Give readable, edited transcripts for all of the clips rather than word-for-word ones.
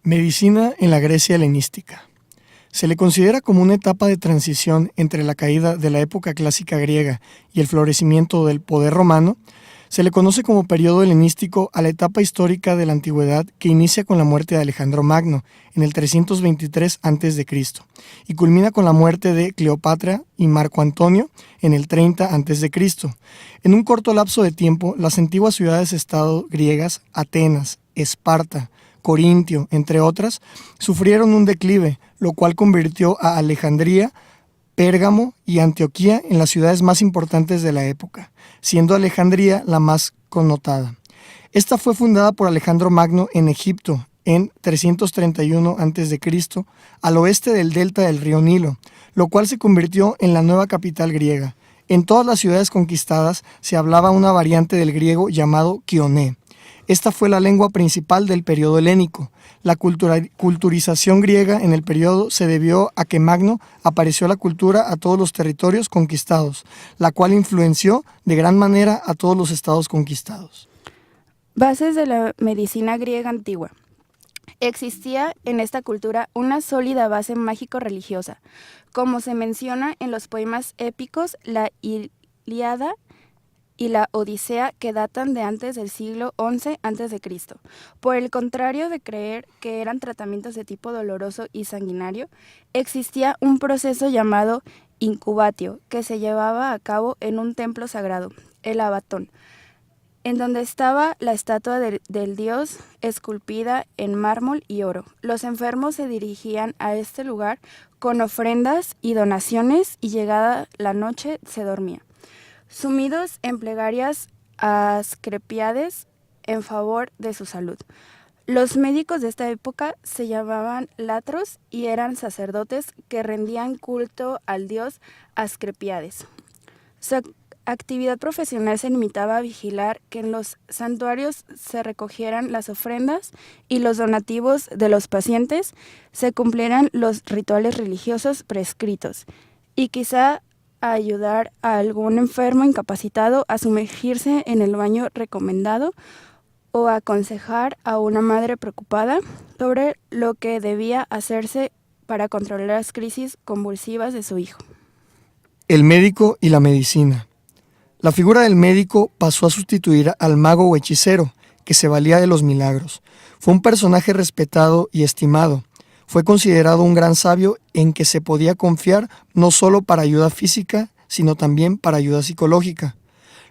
Medicina en la Grecia helenística. Se le considera como una etapa de transición entre la caída de la época clásica griega y el florecimiento del poder romano. Se le conoce como periodo helenístico a la etapa histórica de la antigüedad que inicia con la muerte de Alejandro Magno en el 323 a.C. y culmina con la muerte de Cleopatra y Marco Antonio en el 30 a.C. En un corto lapso de tiempo, las antiguas ciudades-estado griegas, Atenas, Esparta, Corintio, entre otras, sufrieron un declive, lo cual convirtió a Alejandría, Pérgamo y Antioquía en las ciudades más importantes de la época, siendo Alejandría la más connotada. Esta fue fundada por Alejandro Magno en Egipto en 331 a.C., al oeste del delta del río Nilo, lo cual se convirtió en la nueva capital griega. En todas las ciudades conquistadas se hablaba una variante del griego llamado Kioné. Esta fue la lengua principal del periodo helénico. La culturización griega en el periodo se debió a que Magno apareció la cultura a todos los territorios conquistados, la cual influenció de gran manera a todos los estados conquistados. Bases de la medicina griega antigua. Existía en esta cultura una sólida base mágico-religiosa, como se menciona en los poemas épicos, la Ilíada y la Odisea, que datan de antes del siglo XI a.C. Por el contrario de creer que eran tratamientos de tipo doloroso y sanguinario, existía un proceso llamado incubatio, que se llevaba a cabo en un templo sagrado, el Abatón, en donde estaba la estatua del dios esculpida en mármol y oro. Los enfermos se dirigían a este lugar con ofrendas y donaciones, y llegada la noche se dormía, sumidos en plegarias asclepiades en favor de su salud. Los médicos de esta época se llamaban latros y eran sacerdotes que rendían culto al dios Asclepiades. Su actividad profesional se limitaba a vigilar que en los santuarios se recogieran las ofrendas y los donativos de los pacientes, se cumplieran los rituales religiosos prescritos, y quizá a ayudar a algún enfermo incapacitado a sumergirse en el baño recomendado, o a aconsejar a una madre preocupada sobre lo que debía hacerse para controlar las crisis convulsivas de su hijo. El médico y la medicina. La figura del médico pasó a sustituir al mago o hechicero, que se valía de los milagros. Fue un personaje respetado y estimado. Fue considerado un gran sabio en que se podía confiar no solo para ayuda física, sino también para ayuda psicológica.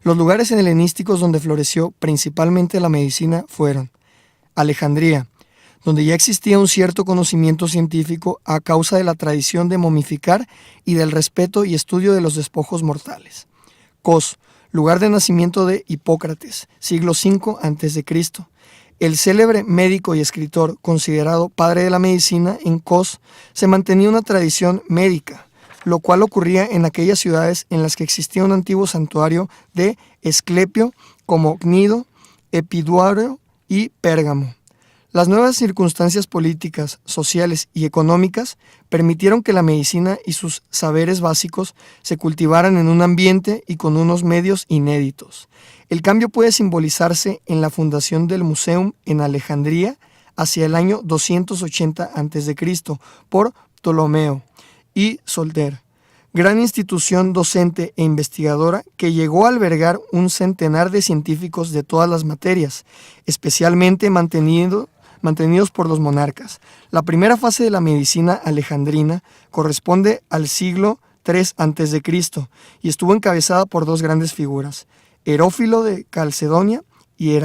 Los lugares helenísticos donde floreció principalmente la medicina fueron Alejandría, donde ya existía un cierto conocimiento científico a causa de la tradición de momificar y del respeto y estudio de los despojos mortales. Cos, lugar de nacimiento de Hipócrates, siglo V a.C. El célebre médico y escritor, considerado padre de la medicina, en Cos se mantenía una tradición médica, lo cual ocurría en aquellas ciudades en las que existía un antiguo santuario de Esclepio, como Cnido, Epidauro y Pérgamo. Las nuevas circunstancias políticas, sociales y económicas permitieron que la medicina y sus saberes básicos se cultivaran en un ambiente y con unos medios inéditos. El cambio puede simbolizarse en la fundación del Museum en Alejandría hacia el año 280 a.C. por Ptolomeo y Solter, gran institución docente e investigadora que llegó a albergar un centenar de científicos de todas las materias, especialmente mantenidos por los monarcas. La primera fase de la medicina alejandrina corresponde al siglo III a.C. y estuvo encabezada por dos grandes figuras, Herófilo de Calcedonia y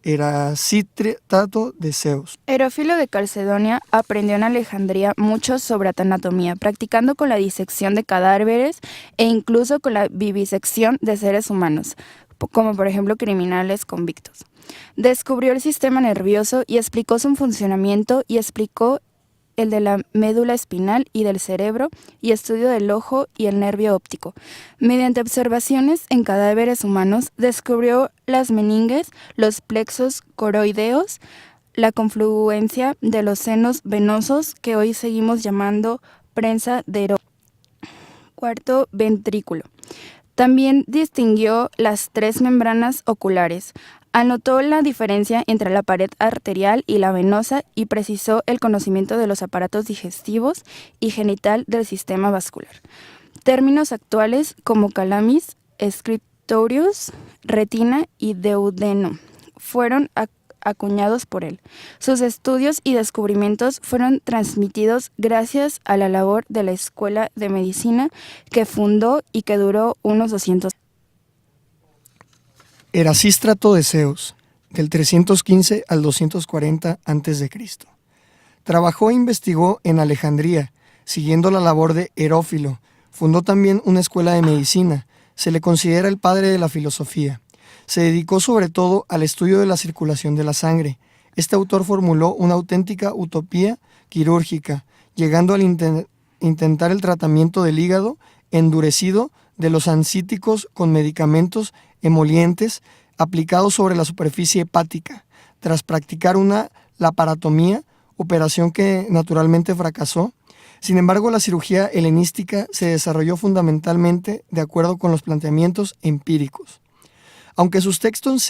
Erasístrato de Zeus. Herófilo de Calcedonia aprendió en Alejandría mucho sobre anatomía, practicando con la disección de cadáveres e incluso con la vivisección de seres humanos, como por ejemplo criminales convictos. Descubrió el sistema nervioso y explicó su funcionamiento, y explicó el de la médula espinal y del cerebro, y estudio del ojo y el nervio óptico. Mediante observaciones en cadáveres humanos, descubrió las meninges, los plexos coroideos, la confluencia de los senos venosos, que hoy seguimos llamando prensa de Herófilo. Cuarto ventrículo. También distinguió las tres membranas oculares, Anotó la diferencia entre la pared arterial y la venosa y precisó el conocimiento de los aparatos digestivos y genital del sistema vascular. Términos actuales como calamis, scriptorius, retina y duodeno fueron acuñados por él. Sus estudios y descubrimientos fueron transmitidos gracias a la labor de la Escuela de Medicina que fundó y que duró unos 200 años. Erasístrato de Ceos, del 315 al 240 a.C. Trabajó e investigó en Alejandría, siguiendo la labor de Herófilo. Fundó también una escuela de medicina. Se le considera el padre de la filosofía. Se dedicó sobre todo al estudio de la circulación de la sangre. Este autor formuló una auténtica utopía quirúrgica, llegando al intentar el tratamiento del hígado endurecido de los ansíticos con medicamentos emolientes aplicados sobre la superficie hepática, tras practicar una laparotomía, operación que naturalmente fracasó. Sin embargo, la cirugía helenística se desarrolló fundamentalmente de acuerdo con los planteamientos empíricos. Aunque sus textos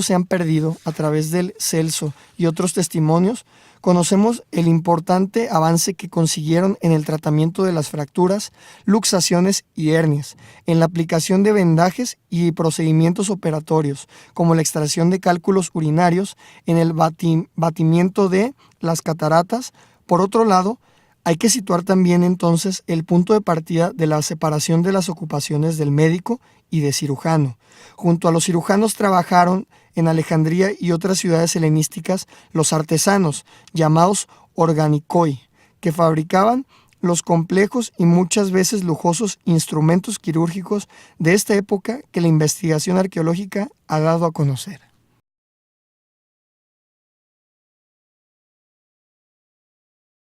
se han perdido a través del Celso y otros testimonios, conocemos el importante avance que consiguieron en el tratamiento de las fracturas, luxaciones y hernias, en la aplicación de vendajes y procedimientos operatorios, como la extracción de cálculos urinarios, en el batimiento de las cataratas. Por otro lado, hay que situar también entonces el punto de partida de la separación de las ocupaciones del médico y de cirujano. Junto a los cirujanos trabajaron en Alejandría y otras ciudades helenísticas los artesanos, llamados organikoi, que fabricaban los complejos y muchas veces lujosos instrumentos quirúrgicos de esta época que la investigación arqueológica ha dado a conocer.